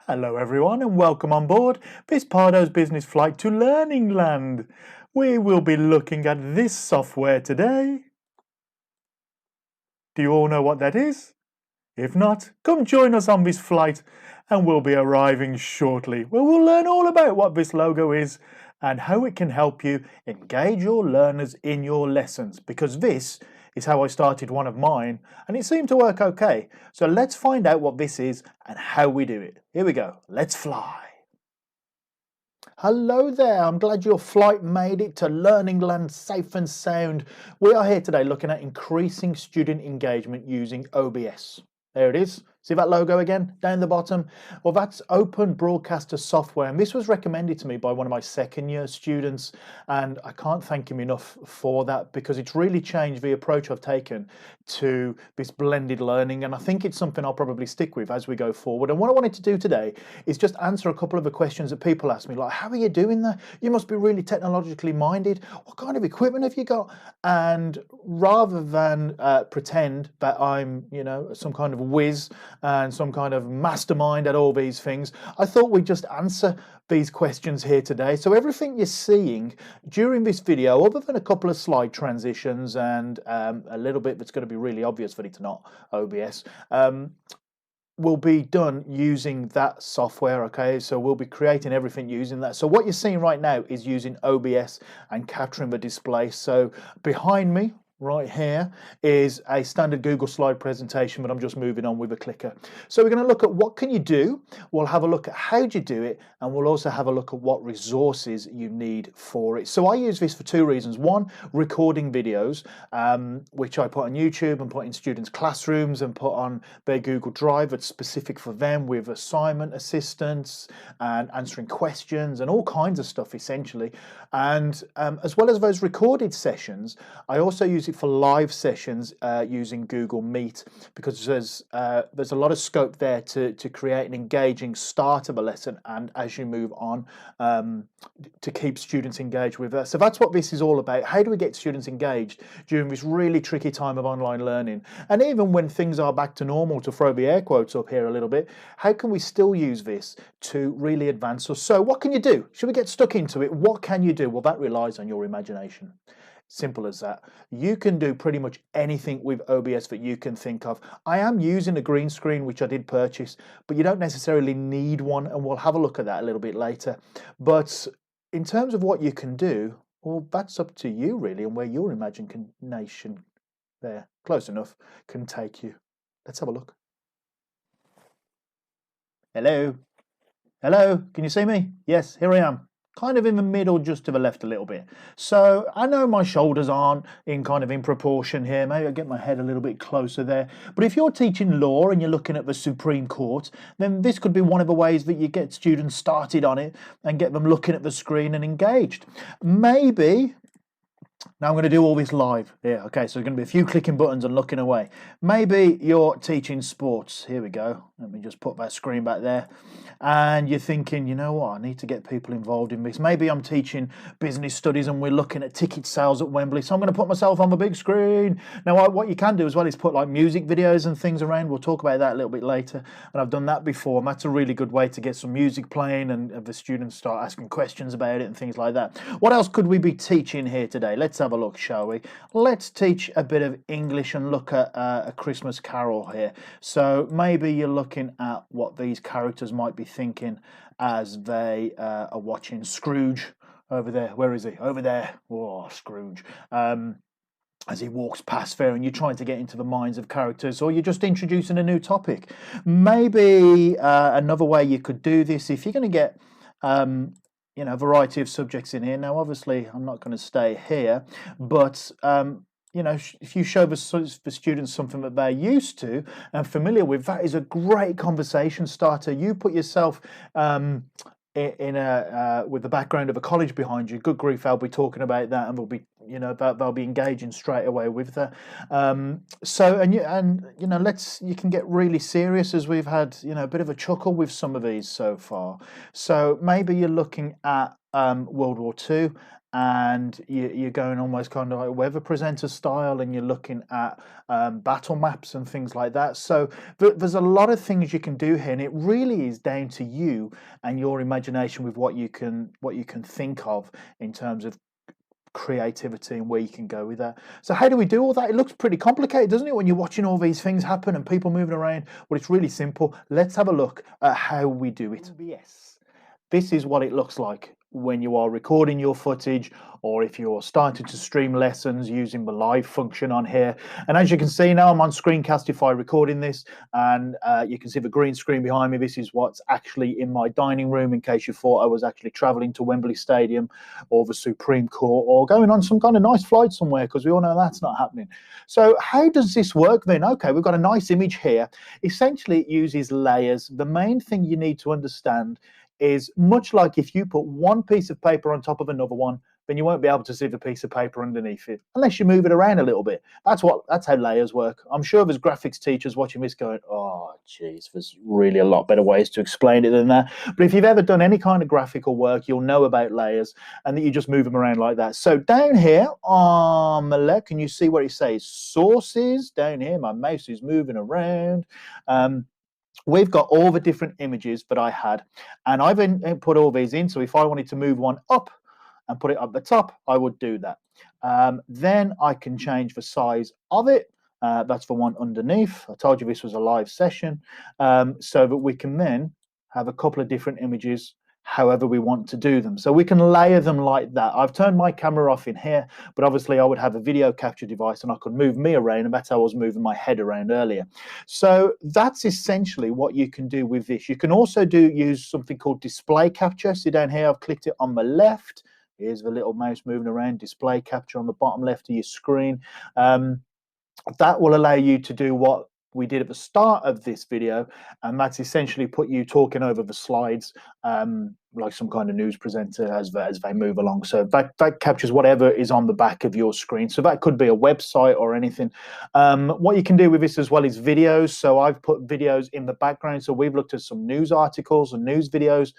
Hello everyone and welcome on board this Pardo's business flight to Learning Land. We will be looking at this software today. Do you all know what that is? If not, come join us on this flight and we'll be arriving shortly, where we'll learn all about what this logo is and how it can help you engage your learners in your lessons, because this is how I started one of mine and it seemed to work okay. So let's find out what this is and how we do it. Here we go, let's fly. Hello there, I'm glad your flight made it to Learning Land safe and sound. We are here today looking at increasing student engagement using OBS. There it is. See that logo again down the bottom? Well, that's Open Broadcaster software, and this was recommended to me by one of my second year students, and I can't thank him enough for that, because it's really changed the approach I've taken to this blended learning, and I think it's something I'll probably stick with as we go forward. And what I wanted to do today is just answer a couple of the questions that people ask me, like, how are you doing that? You must be really technologically minded. What kind of equipment have you got? And rather than pretend that I'm, some kind of whiz and some kind of mastermind at all these things, I thought we'd just answer these questions here today. So everything you're seeing during this video, other than a couple of slide transitions and a little bit that's going to be really obvious that it's not OBS, will be done using that software. Okay, so we'll be creating everything using that. So what you're seeing right now is using OBS and capturing the display. So behind me right here is a standard Google slide presentation, but I'm just moving on with a clicker. So we're going to look at what can you do, we'll have a look at how do you do it, and we'll also have a look at what resources you need for it. So I use this for two reasons. One, recording videos, which I put on YouTube and put in students' classrooms and put on their Google Drive that's specific for them, with assignment assistance and answering questions and all kinds of stuff essentially. And as well as those recorded sessions, I also use it for live sessions using Google Meet, because there's a lot of scope there to create an engaging start of a lesson, and as you move on, to keep students engaged with us. So that's what this is all about. How do we get students engaged during this really tricky time of online learning? And even when things are back to normal, to throw the air quotes up here a little bit, how can we still use this to really advance us? So what can you do? Should we get stuck into it? What can you do? Well, that relies on your imagination. Simple as that. You can do pretty much anything with OBS that you can think of. I am using a green screen, which I did purchase, but you don't necessarily need one, and we'll have a look at that a little bit later. But in terms of what you can do, well, that's up to you really, and where your imagination, there, close enough, can take you. Let's have a look. Hello? Hello? Can you see me? Yes, here I am. Kind of in the middle, just to the left a little bit. So I know my shoulders aren't in proportion here. Maybe I get my head a little bit closer there. But if you're teaching law and you're looking at the Supreme Court, then this could be one of the ways that you get students started on it and get them looking at the screen and engaged. Maybe, now I'm going to do all this live here. Okay, so there's going to be a few clicking buttons and looking away. Maybe you're teaching sports. Here we go. Let me just put that screen back there. And you're thinking, you know what, I need to get people involved in this. Maybe I'm teaching business studies and we're looking at ticket sales at Wembley, so I'm going to put myself on the big screen. Now, what you can do as well is put like music videos and things around. We'll talk about that a little bit later. And I've done that before, and that's a really good way to get some music playing and the students start asking questions about it and things like that. What else could we be teaching here today? Let's have a look, shall we? Let's teach a bit of English and look at a Christmas Carol here. So maybe you're looking at what these characters might be thinking as they are watching Scrooge over there. Where is he? Over there. Oh, Scrooge. As he walks past there, and you're trying to get into the minds of characters, or you're just introducing a new topic. Maybe another way you could do this, if you're going to get a variety of subjects in here. Now, obviously, I'm not going to stay here, but if you show the students something that they're used to and familiar with, that is a great conversation starter. You put yourself with the background of a college behind you. Good grief, I'll be talking about that, and we'll be you know, they'll be engaging straight away with that. So you can get really serious, as we've had, you know, a bit of a chuckle with some of these so far. So maybe you're looking at World War II, and you're going almost kind of like weather presenter style, and you're looking at battle maps and things like that. So there's a lot of things you can do here, and it really is down to you and your imagination with what you can think of in terms of creativity and where you can go with that. So how do we do all that? It looks pretty complicated, doesn't it, when you're watching all these things happen and people moving around? Well, it's really simple. Let's have a look at how we do it. OBS. This is what it looks like when you are recording your footage, or if you're starting to stream lessons using the live function on here. And as you can see now, I'm on Screencastify recording this, and you can see the green screen behind me. This is what's actually in my dining room, in case you thought I was actually traveling to Wembley Stadium or the Supreme Court or going on some kind of nice flight somewhere, because we all know that's not happening. So how does this work then? Okay, we've got a nice image here. Essentially, it uses layers. The main thing you need to understand is, much like if you put one piece of paper on top of another one, then you won't be able to see the piece of paper underneath it unless you move it around a little bit. That's how layers work. I'm sure there's graphics teachers watching this going, oh geez, there's really a lot better ways to explain it than that. But if you've ever done any kind of graphical work, you'll know about layers, and that you just move them around like that. So down here on the left, can you see where it says sources? Down here, my mouse is moving around. We've got all the different images that I had, and I've put all these in. So if I wanted to move one up and put it up the top, I would do that. Then I can change the size of it. That's the one underneath. I told you this was a live session, so that we can then have a couple of different images however we want to do them. So we can layer them like that. I've turned my camera off in here, but obviously I would have a video capture device and I could move me around, and that's how I was moving my head around earlier. So that's essentially what you can do with this. You can also use something called display capture. So down here, I've clicked it on the left. Here's the little mouse moving around, display capture on the bottom left of your screen. That will allow you to do what we did at the start of this video, and that's essentially put you talking over the slides like some kind of news presenter as they move along. So that captures whatever is on the back of your screen. So that could be a website or anything. What you can do with this as well is videos. So I've put videos in the background. So we've looked at some news articles and news videos.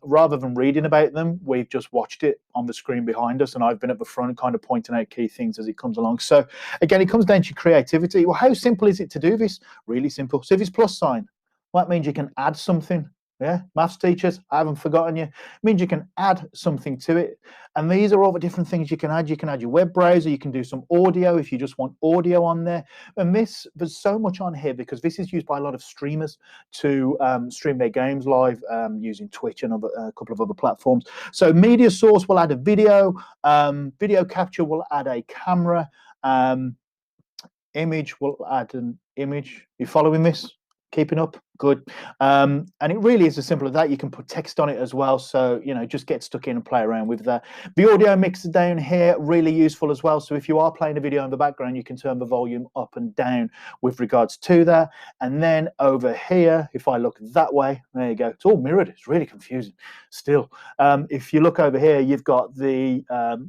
Rather than reading about them, we've just watched it on the screen behind us, and I've been at the front kind of pointing out key things as it comes along. So again, it comes down to creativity. Well, how simple is it to do this? Really simple. So if it's plus sign, well, that means you can add something. Yeah, maths teachers, I haven't forgotten you. It means you can add something to it. And these are all the different things you can add. You can add your web browser. You can do some audio if you just want audio on there. And there's so much on here, because this is used by a lot of streamers to stream their games live using Twitch and a couple of other platforms. So media source will add a video. Video capture will add a camera. Image will add an image. You following this? Keeping up? Good. And it really is as simple as that. You can put text on it as well. So, you know, just get stuck in and play around with that. The audio mixer down here, really useful as well. So if you are playing a video in the background, you can turn the volume up and down with regards to that. And then over here, if I look that way, there you go. It's all mirrored. It's really confusing still. If you look over here, you've got the,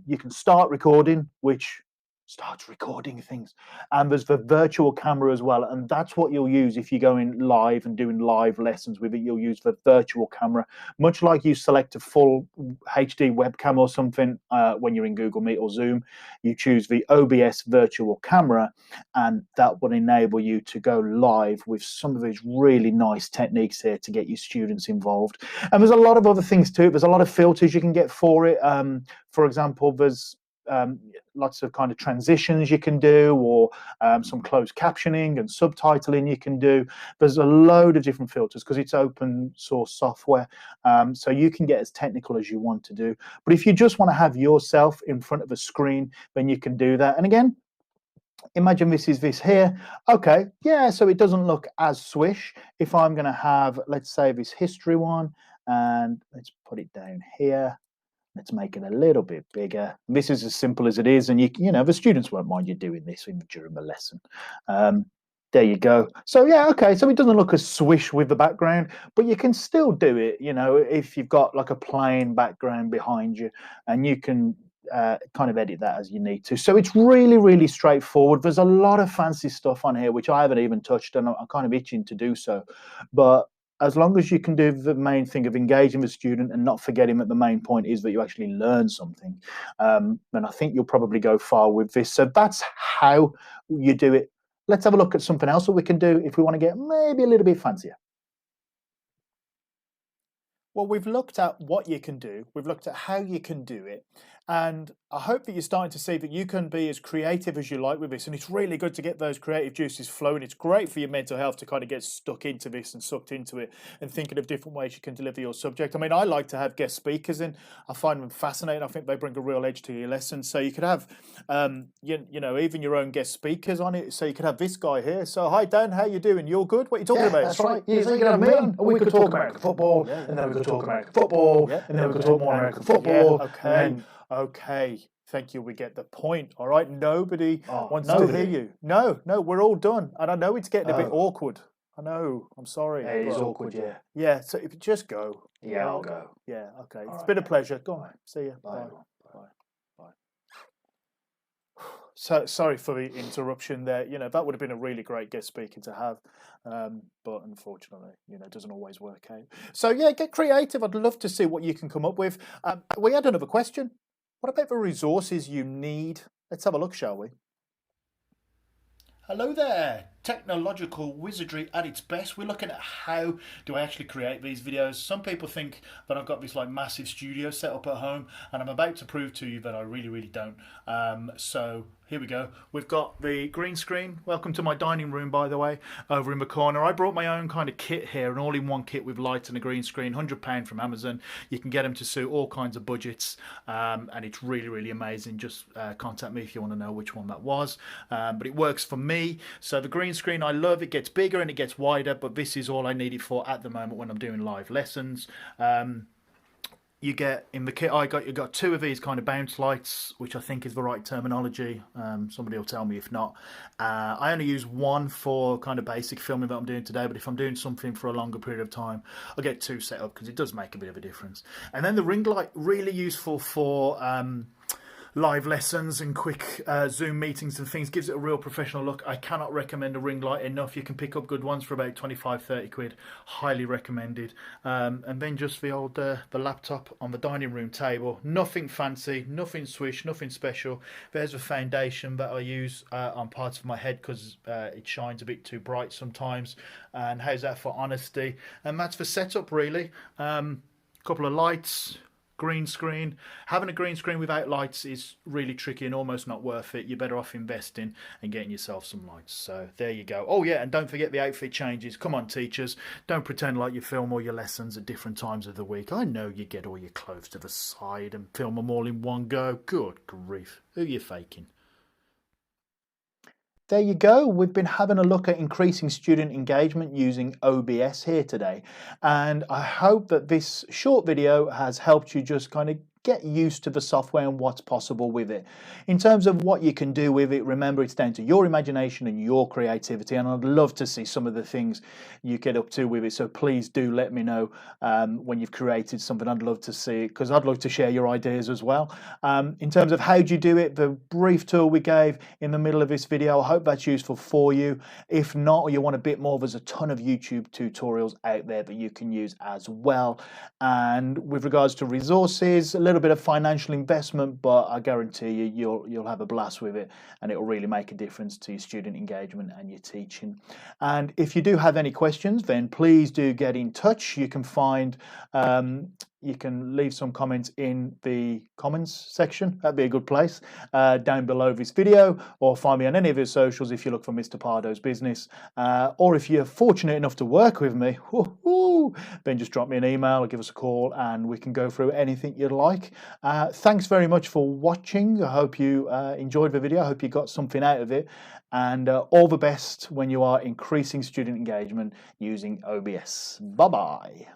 you can start recording, which starts recording things, and there's the virtual camera as well, and that's what you'll use if you're going live and doing live lessons with it. You'll use the virtual camera, much like you select a full HD webcam or something when you're in Google Meet or Zoom. You choose the OBS virtual camera, and that will enable you to go live with some of these really nice techniques here to get your students involved. And there's a lot of other things too. There's a lot of filters you can get for it. For example, there's lots of kind of transitions you can do, or some closed captioning and subtitling you can do. There's a load of different filters because it's open source software, so you can get as technical as you want to do. But if you just want to have yourself in front of a screen, then you can do that. And again, imagine this is this here. Okay, yeah, so it doesn't look as swish. If I'm going to have, let's say, this history one, and let's put it down here. Let's make it a little bit bigger. This is as simple as it is, and you know the students won't mind you doing this during the lesson. There you go. So yeah, okay. So it doesn't look as swish with the background, but you can still do it. You know, if you've got like a plain background behind you, and you can kind of edit that as you need to. So it's really, really straightforward. There's a lot of fancy stuff on here which I haven't even touched, and I'm kind of itching to do so. But as long as you can do the main thing of engaging the student and not forgetting that the main point is that you actually learn something, then I think you'll probably go far with this. So that's how you do it. Let's have a look at something else that we can do if we want to get maybe a little bit fancier. Well, we've looked at what you can do, we've looked at how you can do it, and I hope that you're starting to see that you can be as creative as you like with this, and it's really good to get those creative juices flowing. It's great for your mental health to kind of get stuck into this and sucked into it and thinking of different ways you can deliver your subject. I mean, I like to have guest speakers in. I find them fascinating. I think they bring a real edge to your lesson. So you could have, you know, even your own guest speakers on it. So you could have this guy here. So, hi, Dan, how you doing? You're good? What are you talking about? That's right. Yeah, so you can have me on, and we could talk American football, and then we could talk American football, and then we could talk more American football. Okay. Thank you. We get the point. All right. Nobody wants to hear you. No, we're all done. And I know it's getting a bit awkward. I know. I'm sorry. It is awkward, yeah. Yeah. So if you just go. Yeah, I'll go. Yeah. Okay. It's been a pleasure. Go on. See you. Bye. So sorry for the interruption there. You know, that would have been a really great guest speaker to have, but unfortunately, you know, it doesn't always work out. So yeah, get creative. I'd love to see what you can come up with. We had another question. What about the resources you need? Let's have a look, shall we? Hello there, technological wizardry at its best. We're looking at how do I actually create these videos. Some people think that I've got this like massive studio set up at home, and I'm about to prove to you that I really don't. So here we go. We've got the green screen. Welcome to my dining room, by the way, over in the corner. I brought my own kind of kit here, an all-in-one kit with lights and a green screen, £100 from Amazon. You can get them to suit all kinds of budgets, and it's really amazing. Just contact me if you want to know which one that was. But it works for me. So the green screen, I love. It gets bigger and it gets wider, but this is all I need it for at the moment when I'm doing live lessons. You get in the kit you got two of these kind of bounce lights, which I think is the right terminology. Somebody will tell me if not. I only use one for kind of basic filming that I'm doing today, but if I'm doing something for a longer period of time, I'll get two set up because it does make a bit of a difference. And then the ring light, really useful for live lessons and quick Zoom meetings and things. Gives it a real professional look. I cannot recommend a ring light enough. You can pick up good ones for about 25-30 quid. Highly recommended. And then just the old the laptop on the dining room table. Nothing fancy, nothing swish, nothing special. There's a foundation that I use on parts of my head because it shines a bit too bright sometimes. And how's that for honesty? And that's the setup really. Couple of lights, green screen. Having a green screen without lights is really tricky and almost not worth it. You're better off investing and getting yourself some lights. So there you go. Oh yeah, and don't forget the outfit changes. Come on, teachers, don't pretend like you film all your lessons at different times of the week. I know you get all your clothes to the side and film them all in one go. Good grief, who are you faking? There you go. We've been having a look at increasing student engagement using OBS here today. And I hope that this short video has helped you just kind of get used to the software and what's possible with it. In terms of what you can do with it, remember it's down to your imagination and your creativity, and I'd love to see some of the things you get up to with it, so please do let me know when you've created something. I'd love to see it because I'd love to share your ideas as well. In terms of how do you do it, the brief tool we gave in the middle of this video, I hope that's useful for you. If not, or you want a bit more, there's a ton of YouTube tutorials out there that you can use as well. And with regards to resources, a little bit of financial investment, but I guarantee you'll have a blast with it, and it will really make a difference to your student engagement and your teaching. And if you do have any questions, then please do get in touch. You can find you can leave some comments in the comments section. That'd be a good place down below this video, or find me on any of his socials if you look for Mr. Pardo's Business, or if you're fortunate enough to work with me, then just drop me an email or give us a call and we can go through anything you'd like. Thanks very much for watching. I hope you enjoyed the video. I hope you got something out of it, and all the best when you are increasing student engagement using OBS. Bye bye.